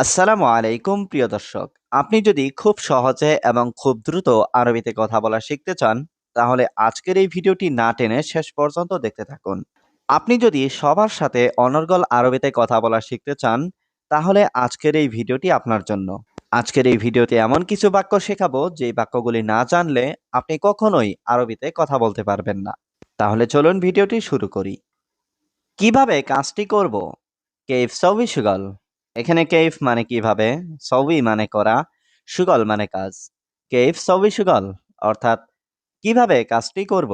আসসালামু আলাইকুম প্রিয় দর্শক। আপনি যদি খুব সহজে এবং খুব দ্রুত আরবিতে কথা বলা শিখতে চান, তাহলে আজকের এই ভিডিওটি না টেনে শেষ পর্যন্ত দেখতে থাকুন। আপনি যদি সবার সাথে অনর্গল আরবিতে কথা বলা শিখতে চান, তাহলে আজকের এই ভিডিওটি আপনার জন্য। আজকের এই ভিডিওতে এমন কিছু বাক্য শেখাবো যে বাক্যগুলি না জানলে আপনি কখনোই আরবিতে কথা বলতে পারবেন না। তাহলে চলুন ভিডিওটি শুরু করি। কিভাবে কাজটি করব? কেইফ সবই সুগল। এখানে কেইফ মানে কিভাবে, সবই মানে করা, সুগল মানে কাজ। কেইফ সবই সুগল অর্থাৎ কিভাবে কাজটি করব।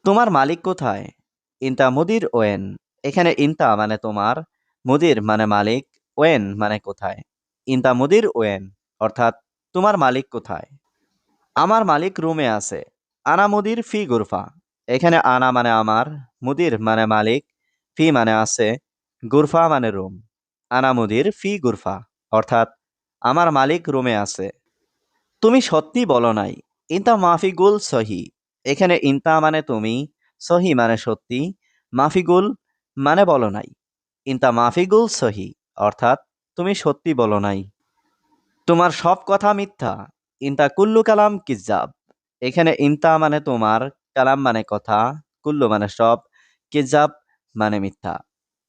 তোমার মালিক কোথায়? ইনতা মুদির ওয়েন। এখানে ইনতা মানে তোমার, মুদির মানে মালিক, ওয়েন মানে কোথায়। ইনতা মুদির ওয়েন অর্থাৎ তোমার মালিক কোথায়। আমার মালিক রুমে আছে। আনা মুদির ফি গুরফা। এখানে আনা মানে আমার, মুদির মানে মালিক, ফি মানে আছে, গুরফা মানে রুম। আনা মুদির ফি গুরফা অর্থাৎ আমার মালিক রুমে আছে। তুমি সত্যি বলো নাই। ইনতা মাফিগুল সহি। এখানে ইনতা মানে তুমি, সহি মানে সত্যি, মাফিগুল মানে বলো নাই। ইনতা মাফিগুল সহি অর্থাৎ তুমি সত্যি বলো নাই। তোমার সব কথা মিথ্যা। ইনতা কুল্লু কালাম কিজ্জাব। এখানে ইনতা মানে তোমার, কালাম মানে কথা, কুল্লু মানে সব, কিজ্জাব মানে মিথ্যা।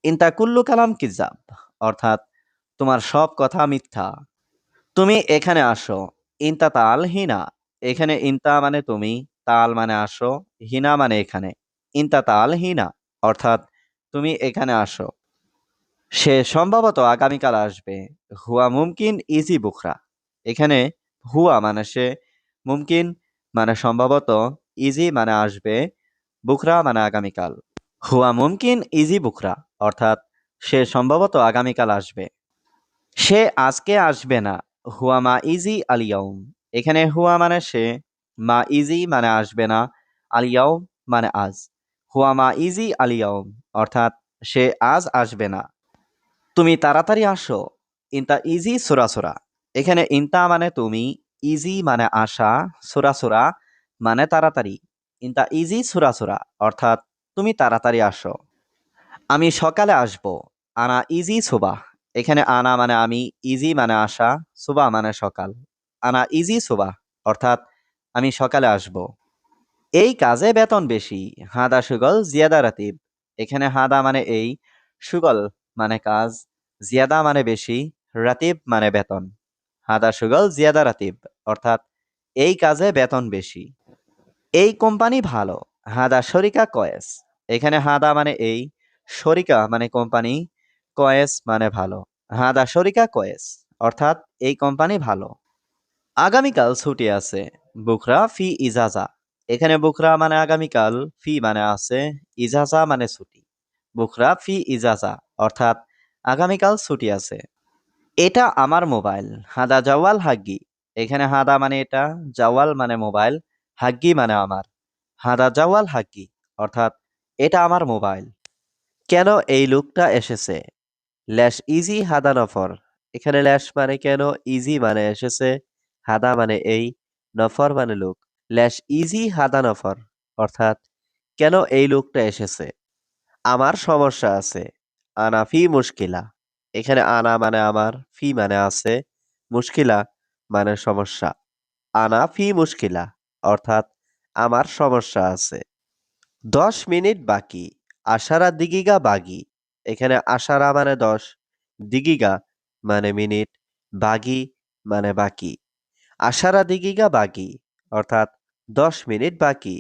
ইনতা কুল্লু কালাম কিজ্জাব অর্থাৎ তোমার সব কথা মিথ্যা। তুমি এখানে আসো। ইনতা তাল হিনা। এখানে ইনতা মানে তুমি, তাল মানে আসো, হিনা মানে এখানে। ইনতা তাল হিনা অর্থাৎ তুমি এখানে আসো। সে সম্ভবত আগামীকাল আসবে। হুয়া মুমকিন ইজি বুখরা। এখানে হুয়া মানে সে, মুমকিন মানে সম্ভবত, ইজি মানে আসবে, বুখরা মানে আগামীকাল। হুয়া মুমকিন ইজি বুখরা অর্থাৎ সে সম্ভবত আগামীকাল আসবে। সে আজকে আসবে না। হুয়া মা ইজি আলিয়াউম। এখানে হুয়া মানে সে, মা ইজি মানে আসবে না, আলিয়াউম মানে আজ। হুয়া মা ইজি আলিয়াউম অর্থাৎ সে আজ আসবে না। তুমি তাড়াতাড়ি আসো। ইনতা ইজি সুরাসুরা। এখানে ইনতা মানে তুমি, ইজি মানে আসা, সুরাসুরা মানে তাড়াতাড়ি। ইনতা ইজি সুরাসুরা অর্থাৎ তুমি তাড়াতাড়ি আসো। আমি সকালে আসব। আনা ইজি সুবাহ। এখানে আনা মানে আমি, ইজি মানে আসা, সুবাহ মানে সকাল। আনা ইজি সুবাহ অর্থাৎ আমি সকালে আসব। এই কাজে বেতন বেশি। হাদা সুগল জিয়াদা রাতিব। এখানে হাদা মানে এই, সুগল মানে কাজ, জিয়াদা মানে বেশি, রাতিব মানে বেতন। হাদা সুগল জিয়াদা রাতিব অর্থাৎ এই কাজে বেতন বেশি। এই কোম্পানি ভালো। হাদা শরিকা কয়েস। এখানে হাদা মানে এই, শরিকা মানে কোম্পানি, কয়েস মানে ভালো। হাদা শরিকা কয়েস অর্থাৎ এই কোম্পানি ভালো। আগামীকাল ছুটি আছে। বুকরা ফি ইজাজা। এখানে বুকরা মানে আগামীকাল, ফি মানে আছে, ইজাজা মানে ছুটি। বুকরা ফি ইজাজা অর্থাৎ আগামীকাল ছুটি আছে। এটা আমার মোবাইল। হাদা জাওয়াল হাগ্গি। এখানে হাদা মানে এটা, জাওয়াল মানে মোবাইল, হাগ্গি মানে আমার। হাদা জাওয়াল হাগ্গি অর্থাৎ এটা আমার মোবাইল। কেন এই লোকটা এসেছে? ল্যাশ ইজি হাদা নফর। এখানে ল্যাশ মানে কেন, ইজি মানে এসেছে, হাদা মানে এই, নফর মানে লোক। ল্যাশ ইজি হাদা নফর অর্থাৎ কেন এই লোকটা এসেছে। আমার সমস্যা আছে। আনা ফি মুশকিলা। এখানে আনা মানে আমার, ফি মানে আছে, মুশকিলা মানে সমস্যা। আনা ফি মুশকিলা অর্থাৎ আমার সমস্যা আছে। 10 মিনিট বাকি। আশারা দিগিগা বাগি। এখানে আশারা মানে 10, দিগিগা মানে মিনিট, বাগি মানে বাকি। আশারা দিগিগা বাগি অর্থাৎ 10 মিনিট বাকি।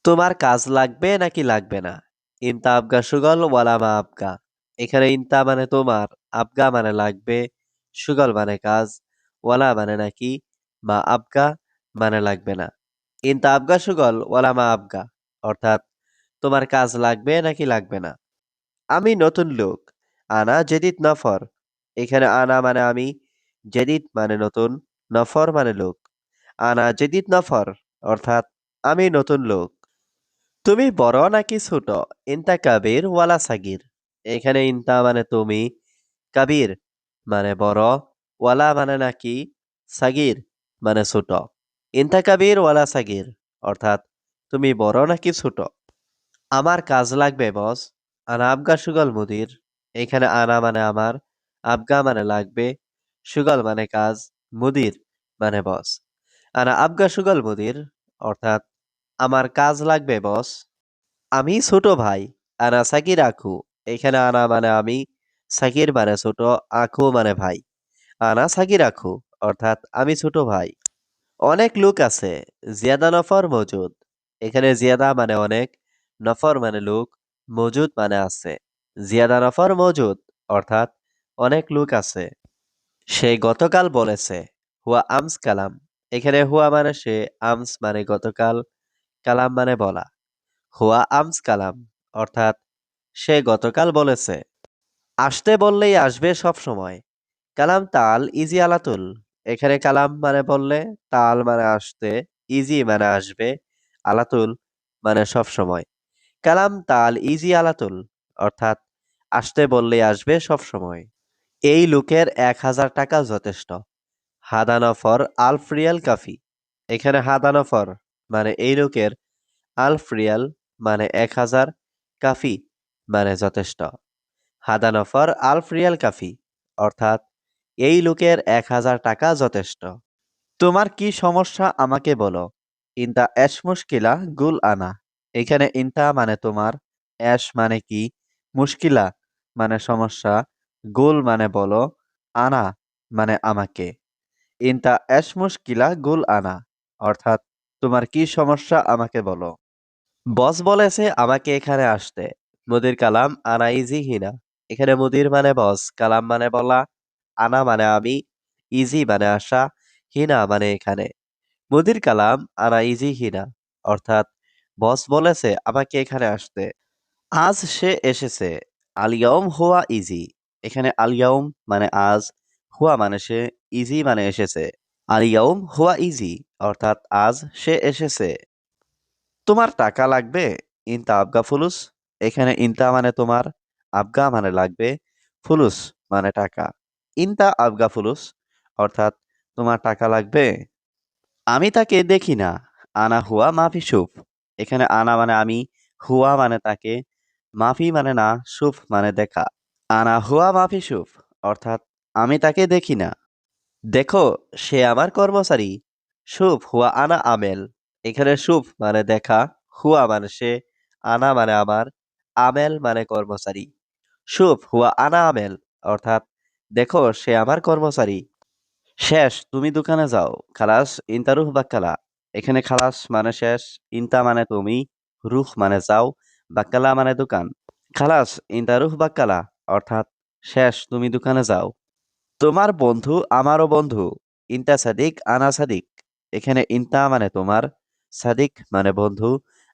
তোমার কাজ লাগবে নাকি লাগবে না? ইনতা আবগা সুগল ওয়ালা মা আবগা। এখানে ইনতা মানে তোমার, আবগা মানে লাগবে, সুগল মানে কাজ, ওয়ালা মানে নাকি, মা আবগা মানে লাগবে না। ইনতা আবগা সুগল ওয়ালা মা আবগা অর্থাৎ তোমার কাজ লাগবে নাকি লাগবে না। আমি নতুন লোক। আনা জেদিদ নফর। এখানে আনা মানে আমি, জেদিদ মানে নতুন, নফর মানে লোক। আনা জেদিদ নফর অর্থাৎ আমি নতুন লোক। তুমি বড় নাকি ছোট? ইনতা কাবির ওয়ালা সাগির। এখানে ইনতা মানে তুমি, কাবির মানে বড়, ওয়ালা মানে নাকি, সাগির মানে ছোট। ইনতা কাবির ওয়ালা সাগির অর্থাৎ তুমি বড় নাকি ছোট। আমার কাজ লাগবে বস। আনা আবগা সুগল মুদির। এখানে আনা মানে আমার, আবগা মানে লাগবে, সুগল মানে কাজ, মুদির মানে বস। আনা আবগা সুগল মুদির, অর্থাৎ আমার কাজ লাগবে বস। আমি ছোট ভাই, আনা সাকির আখু। এখানে আনা মানে আমি, সাকির মানে ছোট, আখু মানে ভাই। আনা সাকির আখু, অর্থাৎ আমি ছোট ভাই। অনেক লোক আছে, জিয়াদা নফর মজুদ। এখানে জিয়াদা মানে অনেক, নফর মানে লোক, মজুদ মানে আছে। জিয়াদা নফর মজুদ, অর্থাৎ অনেক লোক আছে। সে গতকাল বলেছে, হুয়া আমস কালাম। এখানে হুয়া মানে সে, আমস মানে গতকাল, কালাম মানে বলা। হুয়া আমস কালাম, অর্থাৎ সে গতকাল বলেছে। আসতে বললেই আসবে সব সময়। কালাম তাল ইজি আলাতুল। এখানে কালাম মানে বললে, তাল মানে আসতে, ইজি মানে আসবে, আলাতুল মানে সব সময়। কালাম তাল ইজি আলাতুল, অর্থাৎ আসতে বললেই আসবে সব সময়। এই লোকের 1,000 টাকা যথেষ্ট। হাদানফর আলফ রিয়াল কাফি। এখানে হাদানফর মানে এই লোকের, আলফ রিয়াল মানে 1,000, কাফি মানে যথেষ্ট। হাদানফর আলফ রিয়াল কাফি, অর্থাৎ এই লোকের 1,000 টাকা যথেষ্ট। তোমার কি সমস্যা আমাকে বলো। ইনতা এশ মুশকিলা গুল আনা। এখানে ইনতা মানে তোমার, এশ মানে কি, মুশকিলা মানে সমস্যা, গুল মানে বলো, আনা মানে আমাকে। ইনতা এশ মুশকিলা গুল আনা, অর্থাৎ তোমার কি সমস্যা আমাকে বলো। বস বলেছে আমাকে এখানে আসতে। মুদির কালাম আনা ইজি হিনা। এখানে মুদির মানে বস, কালাম মানে বলা, আনা মানে আমি, ইজি মানে আসা, হিনা মানে এখানে। মুদির কালাম আনা ইজি হিনা, অর্থাৎ বস বলেছে আমাকে এখানে আসতে। আজ সে এসেছে। আলিয়ম হুয়া ইজি। এখানে আলিয়ম মানে আজ, হুয়া মানে সে, ইজি মানে এসেছে। আলিয়ম হুয়া ইজি, অর্থাৎ আজ সে এসেছে। তোমার টাকা লাগবে। ইনতা আবগা ফুলুস। এখানে ইনতা মানে তোমার, আবগা মানে লাগবে, ফুলুস মানে টাকা। ইনতা আবগা ফুলুস, অর্থাৎ তোমার টাকা লাগবে। আমি তাকে দেখি না। আনা হুয়া মাফি সুফ। এখানে আনা মানে আমি, হুয়া মানে তাকে, মাফি মানে না, সুফ মানে দেখা। আনা হুয়া মাফি সুফ, অর্থাৎ আমি তাকে দেখি না। দেখো, সে আমার কর্মচারী। সুফ হুয়া আনা আমেল। এখানে সুফ মানে দেখা, হুয়া মানে সে, আনা মানে আমার, আমেল মানে কর্মচারী। সুফ হুয়া আনা আমেল, অর্থাৎ দেখো সে আমার কর্মচারী। শেষ, তুমি দোকানে যাও। খালাস ইনতা রুহ বাক্কালা। এখানে খালাস মানে শেষ, ইনতা মানে তুমি, রুহ মানে যাও, বাক্কালা মানে দোকান। খালাস ইনতা রুহ বাক্কালা, অর্থাৎ শেষ, তুমি দোকানে যাও। তোমার বন্ধু আমারও বন্ধু। ইনতা সাদিক আনা সাদিক। এখানে ইনতা মানে তোমার, সাদিক মানে বন্ধু,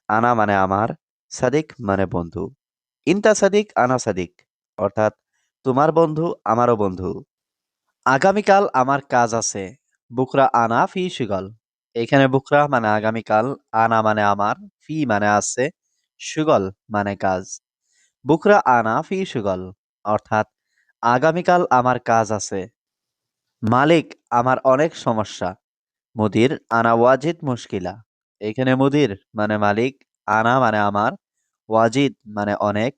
আনা মানে আমার, সাদিক মানে বন্ধু। ইনতা সাদিক আনা সাদিক, অর্থাৎ তোমার বন্ধু আমারও বন্ধু। আগামীকাল আমার কাজ আছে। বুকরা আনা ফি সুগল। এখানে বুকরা মানে আগামীকাল, আনা মানে আমার, ফি মানে আছে, সুগল মানে কাজ। বুকরা আনা ফি সুগল, অর্থাৎ আগামীকাল আমার কাজ আছে। মালিক আমার অনেক সমস্যা। মুদির আনা ওয়াজিদ মুশকিলা। এখানে মুদির মানে মালিক, আনা মানে আমার, ওয়াজিদ মানে অনেক,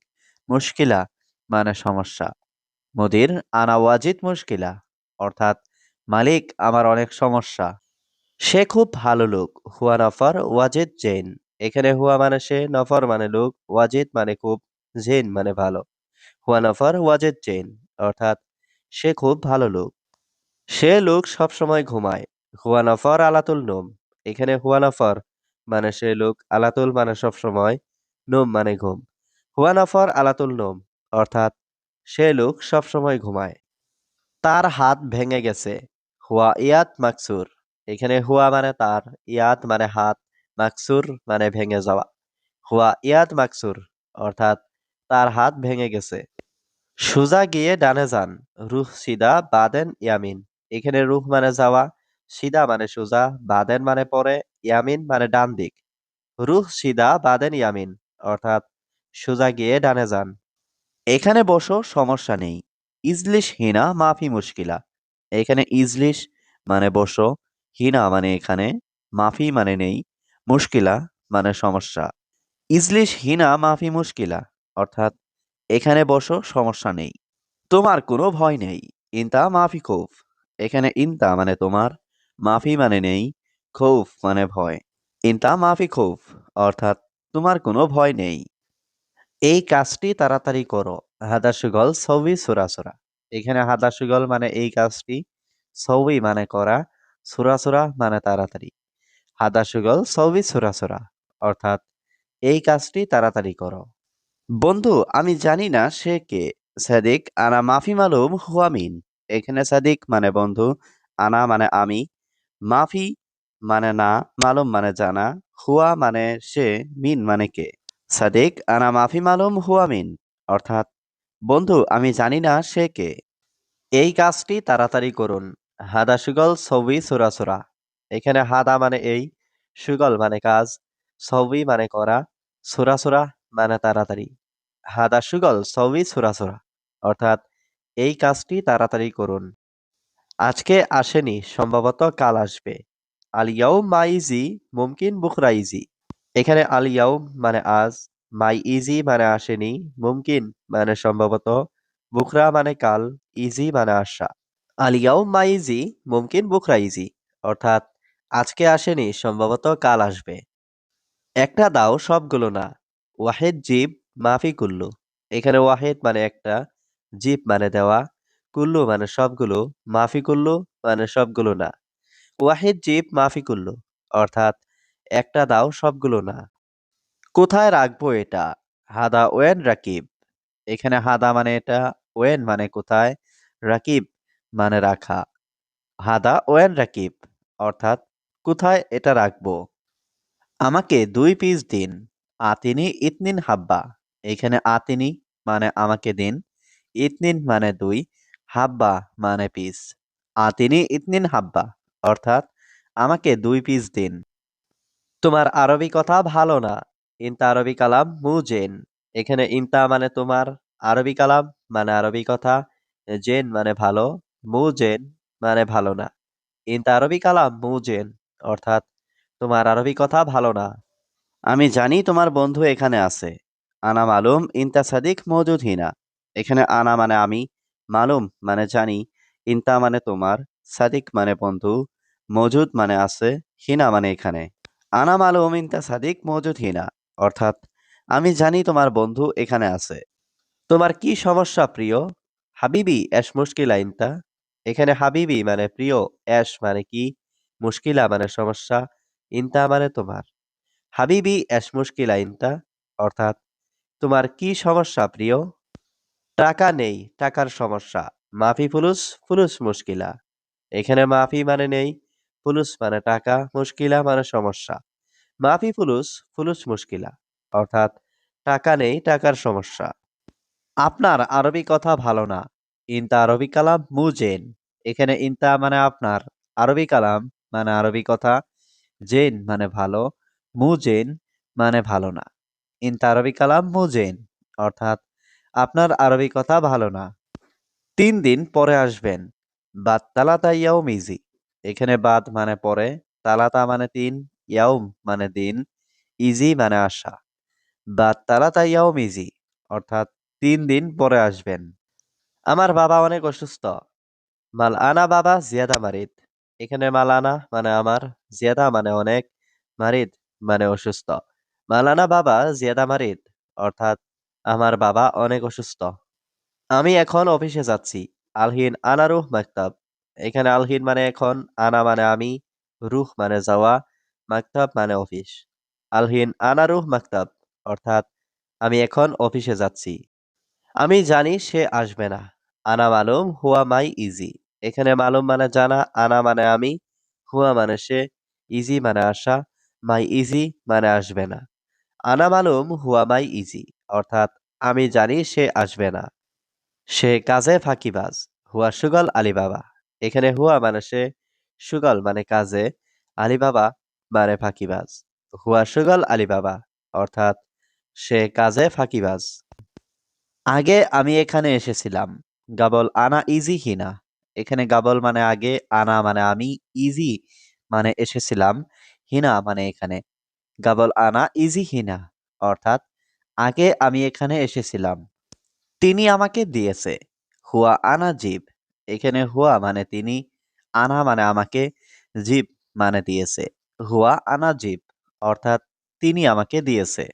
মুশকিলা মানে সমস্যা। মুদির আনা ওয়াজিদ মুশকিলা, অর্থাৎ মালিক আমার অনেক সমস্যা। সে খুব ভালো লোক। হুয়া নফর ওয়াজিদ জেন। এখানে হুয়া মানে সে, নফর মানে লোক, ওয়াজিদ মানে খুব, জেন মানে ভালো। হুয়া নফর ওয়াজিদ জেন, অর্থাৎ সে খুব ভালো লোক। সে লোক সবসময় ঘুমায়। হুয়া নফর আলাতুল নোম। এখানে হুয়া নফর মানে সে লোক, আলাতুল মানে সবসময়, নোম মানে ঘুম। হুয়া নফর আলাতুল নোম, অর্থাৎ সে লোক সবসময় ঘুমায়। তার হাত ভেঙে গেছে। হুয়া ইয়াত মাকসুর। এখানে হুয়া মানে তার, ইয়াত মানে হাত, মাকসুর মানে ভেঙে যাওয়া। হুয়া ইয়াত মাকসুর, অর্থাৎ তার হাত ভেঙে গেছে। সোজা গিয়ে ডানে যান। রুহ সিদা বাদেন ইয়ামিন। এখানে রুহ মানে যাওয়া, সিদা মানে সোজা, বাদেন মানে পরে, ইয়ামিন মানে ডান দিক। রুহ সিদা বাদেন ইয়ামিন, অর্থাৎ সোজা গিয়ে ডানে যান। এখানে বসো, সমস্যা নেই। ইজলিশ হিনা মাফি মুশকিলা। এখানে ইজলিশ মানে বসো, হিনা মানে এখানে, মাফি মানে নেই, মুশকিলা মানে সমস্যা। ইজলিশ হিনা মাফি মুশকিলা, অর্থাৎ এখানে বসো, সমস্যা নেই। তোমার কোনো ভয় নেই। ইনতা মাফি খৌফ। এখানে ইনতা মানে তোমার, মাফি মানে নেই, খৌফ মানে ভয়। ইনতা মাফি খৌফ অর্থাৎ তোমার কোনো ভয় নেই। এই কাজটি তাড়াতাড়ি করো। হাদা সুগল সৌবি সুরাসুরা। এখানে হাদা সুগল মানে এই কাজটি, সৌবি মানে করা, সুরাসুরা মানে তাড়াতাড়ি। হাদা সুগল সৌবি সুরাসুরা অর্থাৎ এই কাজটি তাড়াতাড়ি করো। বন্ধু, আমি জানি না সে কে। সাদিক আনা মাফি মালুম হুয়া মিন। এখানে সাদিক মানে বন্ধু, আনা মানে আমি, মাফি মানে না, মালুম মানে জানা, হুয়া মানে সে, মিন মানে কে। সাদিক আনা মাফি মালুম হুয়া মিন অর্থাৎ বন্ধু, আমি জানি না সে কে। এই কাজটি তাড়াতাড়ি করুন। হাদা সুগল সবই সুরাসুরা। এখানে হাদা মানে এই, সুগল মানে কাজ, সবই মানে করা, সুরাসুরা মানে তাড়াতাড়ি। হাদা সুগল সবই সুরাসুরা অর্থাৎ এই কাজটি তাড়াতাড়ি করুন। আজকে আসেনি, সম্ভবত কাল আসবে। আলিয়াও মাইজি মুমকিন বুখরা ইজি। এখানে আলিয়াও মানে আজ, মাই ইজি মানে আসেনি, মুমকিন মানে সম্ভবত, বুখরা মানে কাল, ইজি মানে আসা। আলিয়াও মাইজি মুমকিন বুখরা ইজি অর্থাৎ আজকে আসেনি, সম্ভবত কাল আসবে। একটা দাও সবগুলো না। ওয়াহেদ জিব মাফি কুল্লু। এখানে ওয়াহেদ মানে একটা, জিব মানে দেওয়া, কুল্লু মানে সবগুলো, মাফি কুল্লু মানে সবগুলো না। ওয়াহেদ জিব মাফি কুল্লু অর্থাৎ একটা দাও সবগুলো না। কোথায় রাখবো এটা? হাদা ওয়েন রাকিব। এখানে হাদা মানে এটা, ওয়েন মানে কোথায়, রাকিব মানে রাখা। হাদা ওয়েন রাকিব অর্থাৎ কোথায় এটা রাখবো। আমাকে ২ পিস দিন। আতিনি ইতনিন হাব্বা। এখানে আতিনি মানে আমাকে দিন, ইতনিন মানে ২, হাব্বা মানে পিস। আতিনি ইতনিন হাব্বা অর্থাৎ আমাকে ২ পিস দিন। তোমার আরবি কথা ভালো না। ইনতা আরবি কালাম মুজেন। এখানে ইনতা মানে তোমার, আরবি কালাম মানে আরবি কথা, জেন মানে ভালো, মুজেন মানে ভালো না। ইনতা আরবি কালাম মুজেন অর্থাৎ তোমার আরবি কথা ভালো না। আমি জানি তোমার বন্ধু এখানে আছে। আনা মালুম ইনতা সাদিক মজুদ হিনা। এখানে আনা মানে আমি, মালুম মানে জানি, ইনতা মানে তোমার, সাদিক মানে বন্ধু, মজুদ মানে আছে, হিনা মানে এখানে। আনা মালুম ইনতা সাদিক মজুদ হিনা অর্থাৎ আমি জানি তোমার বন্ধু এখানে আছে। তোমার কি সমস্যা প্রিয়? হাবিবি এশ মুশকিলা ইনতা। এখানে হাবিবি মানে প্রিয়, এশ মানে কি, মুশকিলা মানে সমস্যা, ইনতা মানে তোমার। হাবিবি এশ মুশকিলা ইনতা অর্থাৎ তোমার কি সমস্যা প্রিয়? টাকা নেই, টাকার সমস্যা। মাফি ফুলুস, ফুলুস মুশকিলা। এখানে মাফি মানে নেই, ফুলুস মানে টাকা, মুশকিলা মানে সমস্যা। মাফি ফুলুস, ফুলুস মুশকিলা অর্থাৎ টাকা নেই, টাকার সমস্যা। আপনার আরবি কথা ভালো না। ইনতা আরবি কালাম মুজেন। এখানে ইনতা মানে আপনার, আরবি কালাম মানে আরবি কথা, জেন মানে ভালো, মুজেন মানে ভালো না। ইনতা আরবি কালাম মুজেন অর্থাৎ আপনার আরবি কথা ভালো না। ৩ দিন পরে আসবেন। বাদ তালাতা ইয়াউম ইজি। এখানে বাদ মানে পরে, তালাতা মানে ৩, ইয়াউম মানে দিন, ইজি মানে আসা। বাদ তালাতা ইয়াউম ইজি অর্থাৎ ৩ দিন পরে আসবেন। আমার বাবা অনেক অসুস্থ। মাল আনা বাবা জিয়াদা মারিদ। এখানে মাল আনা মানে আমার, জিয়াদা মানে অনেক, মারিদ মানে অসুস্থ। মাল আনা বাবা জিয়াদা মারিদ অর্থাৎ আমার বাবা অনেক অসুস্থ। আমি এখন অফিসে যাচ্ছি। আলহিন আনা রুহ মাকতাব। এখানে আলহিন মানে এখন, আনা মানে আমি, রুহ মানে যাওয়া, মাকতাব মানে অফিস। আলহিন আনা রুহ মাকতাব অর্থাৎ আমি এখন অফিসে যাচ্ছি। আমি জানি সে আসবে না। আনা মালুম হুয়া মাই ইজি। এখানে মালুম মানে জানা, আনা মানে আমি, হুয়া মানে সে, ইজি মানে আসা, মাই ইজি মানে আসবে না। আনা মালুম হুয়া মাই ইজি অর্থাৎ আমি জানি সে আসবে না। সে কাজে ফাঁকিবাজ। হুয়া সুগল আলিবাবা। এখানে হুয়া মানে সে, সুগল মানে কাজে, আলিবাবা মানে ফাঁকিবাজ। হুয়া সুগল আলিবাবা অর্থাৎ সে কাজে ফাঁকিবাজ। আগে আমি এখানে এসেছিলাম। গাবল আনা ইজি হিনা। এখানে গাবল মানে আগে, আনা মানে আমি, ইজি মানে এসেছিলাম, হিনা মানে এখানে। গাবল আনা ইজি হিনা অর্থাৎ আগে আমি এখানে এসেছিলাম। তিনি আমাকে দিয়েছে। হুয়া আনা জিব। এখানে হুয়া মানে তিনি, আনা মানে আমাকে, জিব মানে দিয়েছে। হুয়া আনা জিব অর্থাৎ তিনি আমাকে দিয়েছে।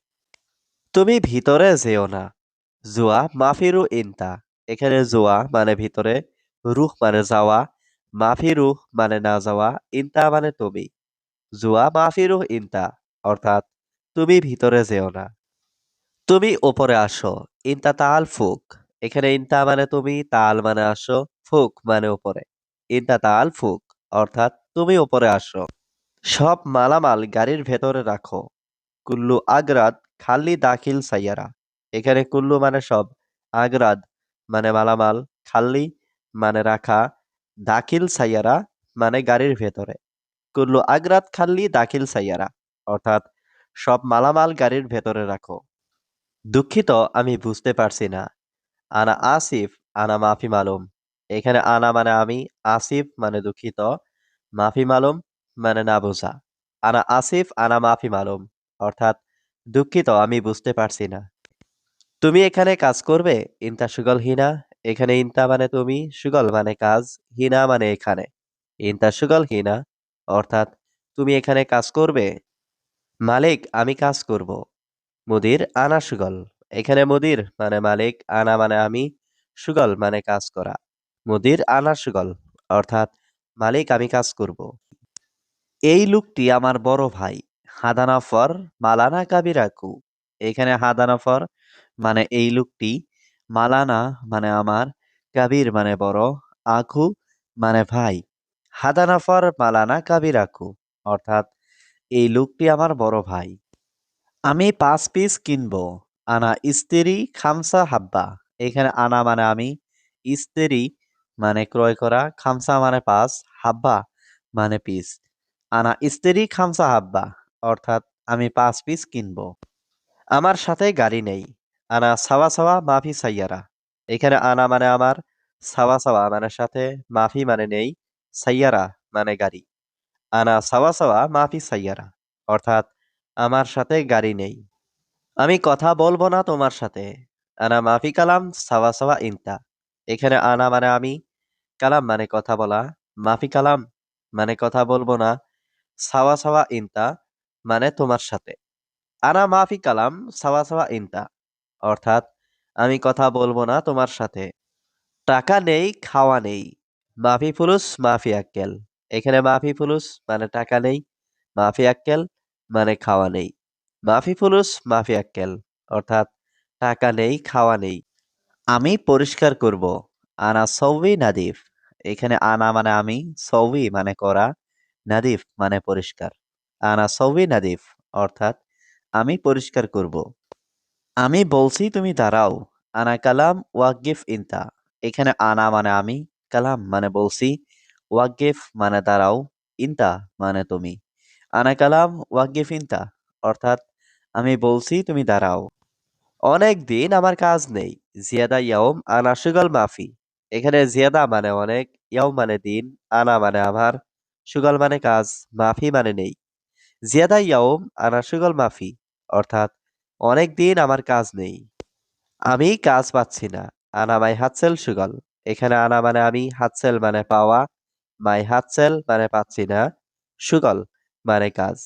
তুমি ভিতরে যেও না। জুয়া মাফিরু ইনতা। এখানে জুয়া মানে ভিতরে, রুহ মানে যাওয়া, মাফিরুহ মানে না যাওয়া, ইনতা মানে তুমি। জুয়া মাফিরুহ ইনতা অর্থাৎ তুমি ভিতরে যেও না। তুমি ওপরে আসো। ইনতা তাল ফুক। এখানে ইনতা মানে তুমি, তাল মানে আসো, ফুক মানে ওপরে। ইনতা তাল ফুক অর্থাৎ তুমি ওপরে আসো। সব মালামাল গাড়ির ভেতরে রাখো। কুল্লু আগ্রাদ খালি দাখিল সাইয়ারা। এখানে কুল্লু মানে সব, আগ্রাদ মানে মালামাল, খালি মানে রাখা, দাখিল সাইয়ারা মানে গাড়ির ভেতরে। কুল্লু আগ্রাদ খালি দাখিল সাইয়ারা অর্থাৎ সব মালামাল গাড়ির ভেতরে রাখো। দুঃখিত, আমি বুঝতে পারছি না। আনা আসিফ, আনা মাফি মালুম। এখানে আনা মানে আমি, আসিফ মানে দুঃখিত, মাফি মালুম মানে না বোঝা। আনা আসিফ আনা মাফি মালুম অর্থাৎ দুঃখিত, আমি বুঝতে পারছি না। তুমি এখানে কাজ করবে? ইনতা সুগল হিনা। এখানে ইনতা মানে তুমি, সুগল মানে কাজ, হিনা মানে এখানে। ইনতা সুগল হিনা অর্থাৎ তুমি এখানে কাজ করবে। মালিক, আমি কাজ করব। মুদির আনা সুগল। এখানে মুদির মানে মালিক, আনা মানে আমি, সুগল মানে কাজ করা। মুদির আনা সুগল অর্থাৎ মালিক আমি কাজ করব। এই লোকটি আমার বড় ভাই। হাদানাফর মালানা কাবিরাকু। এখানে হাদানাফর মানে এই লোকটি, মালানা মানে আমার, কাবির মানে বড়, আখু মানে ভাই। হাদানাফর মালানা কাবিরাকু অর্থাৎ এই লোকটি আমার বড় ভাই। আমি ৫ পিস কিনবো। আনা ইস্তেরি খামসা হাব্বা। এখানে আনা মানে আমি, ইস্তেরি মানে ক্রয় করা, খামসা মানে ৫, হাব্বা মানে পিস। আনা ইস্তেরি খামসা হাব্বা অর্থাৎ আমি ৫ পিস কিনবো। আমার সাথে গাড়ি নেই। আনা সাওয়া সাওয়া মাফি সাইয়ারা। এখানে আনা মানে আমার, সাওয়া সাওয়া মানে সাথে, মাফি মানে নেই, সাইয়ারা মানে গাড়ি। আনা সাওয়া সাওয়া মাফি সাইয়ারা অর্থাৎ আমার সাথে গাড়ি নেই। আমি কথা বলবো না তোমার সাথে। আনা মাফি কালাম সাওয়া সাওয়া ইনতা। এখানে আনা মানে আমি, কালাম মানে কথা বলা, মাফি কালাম মানে কথা বলবো না, সাওয়া সাওয়া ইনতা মানে তোমার সাথে। আনা মাফি কালাম সাওয়া সাওয়া ইনতা অর্থাৎ আমি কথা বলবো না তোমার সাথে। টাকা নেই, খাওয়া নেই। মাফি ফুলুস মাফি আক্কেল। এখানে মাফি ফুলুস মানে টাকা নেই, মাফি আক্কেল মানে খাওয়া নেই। মাফি ফুলুস মাফি আক্কেল অর্থাৎ টাকা নেই, খাওয়া নেই। আমি পরিষ্কার করব। আনা সৌবি নাদিফ। এখানে আনা মানে আমি, সৌবি মানে করা, নাদিফ মানে পরিষ্কার। আনা সৌবি নাদিফ অর্থাৎ আমি পরিষ্কার করব। আমি বলছি তুমি দাঁড়াও। আনা কালাম ওয়াকিফ ইনতা। এখানে আনা মানে আমি, কালাম মানে বলছি, ওয়াকিফ মানে দাঁড়াও, ইনতা মানে তুমি। আনা কালাম ওয়াকিফ ইনতা অর্থাৎ আমি বলছি তুমি দাঁড়াও। অনেক দিন আমার কাজ নেই। জিয়াদা ইয়াউম আনা সুগল মাফি। এখানে জিয়াদা মানে অনেক, ইয়াউম মানে দিন, আনা মানে আমার, সুগল মানে কাজ, মাফি মানে নেই। জিয়াদা ইয়াউম আনা সুগল মাফি অর্থাৎ অনেক দিন আমার কাজ নেই। আমি কাজ পাচ্ছি না। আনা মাই হাতসেল সুগল। এখানে আনা মানে আমি, হাতসেল মানে পাওয়া, মাই হাতসেল মানে পাচ্ছি না, সুগল মানে কাজ।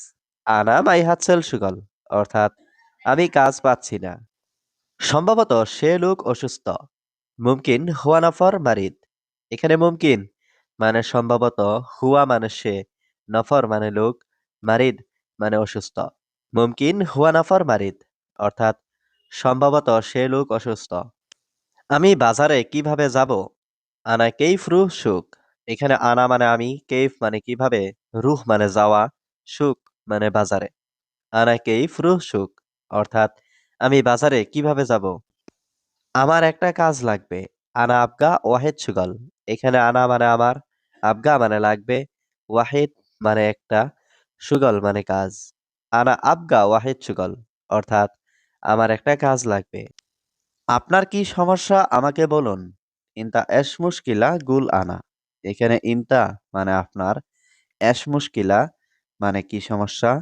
আনা মাই হাতসেল সুগল অর্থাৎ আমি কাজ পাচ্ছি না। সম্ভবত সে লোক অসুস্থ। মুমকিন হুয়া নফর মারিদ। এখানে মুমকিন মানে সম্ভবত, হুয়া মানে সে, নফর মানে লোক, মারিদ মানে অসুস্থ। মুমকিন হুয়া নফর মারিদ অর্থাৎ সম্ভবত সে লোক অসুস্থ। আমি বাজারে কিভাবে যাব? আনা কেইফ রুহ সুক। এখানে আনা মানে আমি, কেইফ মানে কিভাবে, রুহ মানে যাওয়া, সুক মানে বাজারে। আনা কেইফ রুহ সুক অর্থাৎ আমি বাজারে কিভাবে যাব? আমার একটা কাজ লাগবে। আনা আবগা ওয়াহেদ সুগল। এখানে আনা মানে আমার, আবগা মানে লাগবে, ওয়াহেদ মানে একটা, সুগল মানে কাজ। আনা আবগা ওয়াহেদ সুগল অর্থাৎ আমার একটা কাজ লাগবে। আপনার কি সমস্যা আমাকে বলুন। ইনতা এশ মুশকিলা গুল আনা। এখানে ইনতা মানে আপনার, এশ মুশকিলা মানে কি সমস্যা,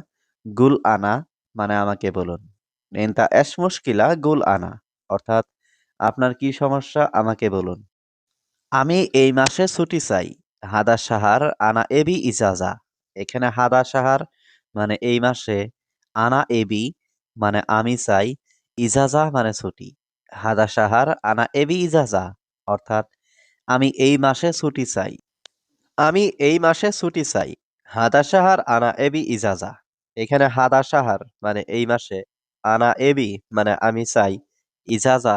গুল আনা মানে আমাকে বলুন। ইনতা এশ মুশকিলা গুল আনা অর্থাৎ আপনার কি সমস্যা আমাকে বলুন। আমি এই মাসে ছুটি চাই। হাদা সাহার আনা এবি ইজাজা। এখানে হাদা সাহার মানে এই মাসে, আনা এবি মানে আমি চাই, ইজাজা মানে ছুটি। হাদা সাহার আনা এবি ইজাজা অর্থাৎ আমি এই মাসে ছুটি চাই। আমি এই মাসে ছুটি চাই। হাদা সাহার আনা এবি ইজাজা। এখানে হাদা সাহার মানে এই মাসে, আনা এবি মানে আমি চাই, ইজাজা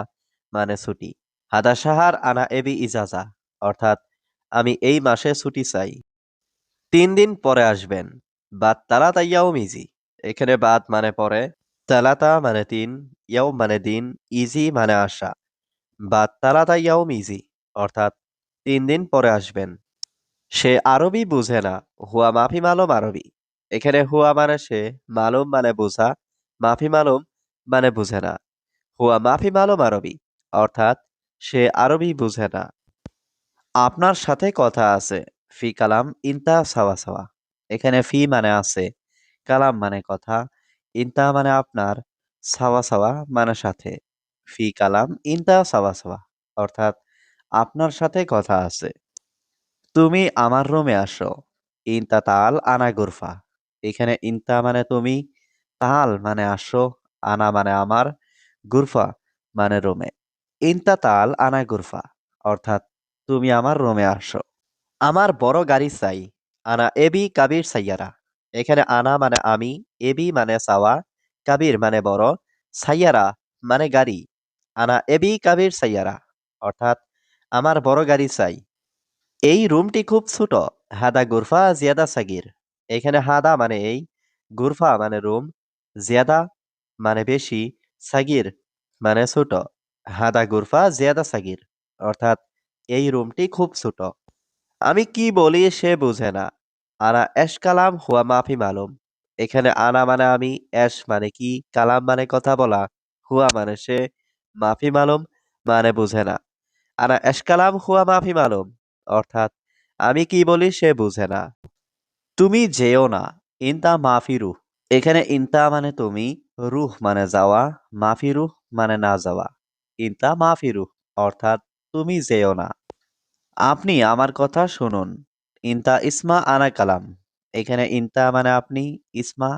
মানে ছুটি। হাদা সাহার আনা এবি ইজাজা অর্থাৎ আমি এই মাসে ছুটি চাই। ৩ দিন পরে আসবেন। বাদ তালাতা ইয়াউম ইজি। এখানে বাদ মানে পরে, তালাতা মানে ৩, ইয়াউম মানে দিন, ইজি মানে আসা। বাদ তালাতা ইয়াউম ইজি অর্থাৎ ৩ দিন পরে আসবেন। সে আরবি বুঝে না। হুয়া মাফি মালুম আরবি। এখানে হুয়া মানে সে, মালুম মানে বোঝা, মাফি মালুম মানে বুঝে না। হুয়া মাফি মালুম আরবি অর্থাৎ সে আরবি বুঝে না। আপনার সাথে কথা আছে। ফি কালাম ইনতা সাওয়া সাওয়া। এখানে ফি মানে আছে, কালাম মানে কথা, ইনতা মানে আপনার, সাওয়া সাওয়া মানে সাথে। ফি কালাম ইনতা সাওয়া সাওয়া অর্থাৎ আপনার সাথে কথা আছে। তুমি আমার রুমে আসো। ইনতা তাল আনা গুরফা। এখানে ইনতা মানে তুমি, তাল মানে আসো, আনা মানে আমার, গুরফা মানে রুমে। ইনতা তাল আনা গুরফা অর্থাৎ তুমি আমার রুমে আসো। আমার বড় গাড়ি চাই। আনা এবি কাবির সাইয়ারা। এখানে আনা মানে আমি, এবি মানে চাওয়া, কাবির মানে বড়, সাইয়ারা মানে গাড়ি। আনা এবি কাবির সাইয়ারা অর্থাৎ আমার বড় গাড়ি চাই। এই রুমটি খুব ছোট। হাদা গুরফা জিয়াদা সাগির। এখানে হাদা মানে এই, গুরফা মানে রুম, জিয়াদা মানে বেশি, সাগির মানে ছোট। হাদা গুরফা জিয়াদা সাগির অর্থাৎ এই রুমটি খুব ছোট। আমি কি বলি সে বুঝে না। আনা এশ কালাম হুয়া মাফি মালুম। এখানে আনা মানে আমি, এশ মানে কি, কালাম মানে কথা বলা, হুয়া মানে সে, মাফি মালুম মানে বুঝে না। আনা এশ কালাম হুয়া মাফি মালুম অর্থাৎ আমি কি বলি সে বুঝে না। তুমি যেও না। ইনতা মাফি রুহ। এখানে ইনতা মানে তুমি, রুহ মানে যাওয়া, মাফি রুহ মানে না যাওয়া। ইনতা মাফি রুহ অর্থাৎ তুমি যেও না। আপনি আমার কথা শুনুন। ইনতা ইসমা আনা কালাম। এখানে ইনতা মানে আপনি, ইসমা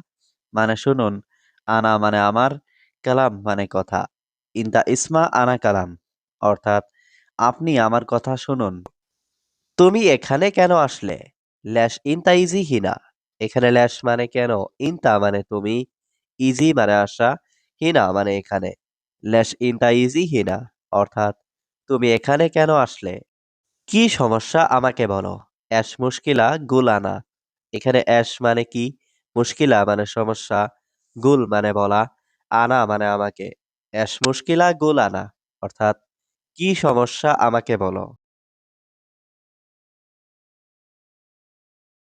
মানে শুনুন, আনা মানে আমার, কালাম মানে কথা। ইনতা ইসমা আনা কালাম অর্থাৎ আপনি আমার কথা শুনুন। তুমি এখানে কেন আসলে? ল্যাশ ইনতা ইজি হিনা। এখানে ল্যাশ মানে কেন, ইনতা মানে তুমি, ইজি মানে আসা, হিনা মানে এখানে। ল্যাশ ইনতা ইজি হিনা অর্থাৎ তুমি এখানে কেন আসলে? কি সমস্যা আমাকে বলো। অ্যাশ মুশকিলা গুল আনা। এখানে অ্যাশ মানে কি, মুশকিলা মানে সমস্যা, গুল মানে বলা, আনা মানে আমাকে। অ্যাশ মুশকিলা গুল আনা অর্থাৎ কি সমস্যা আমাকে বলো।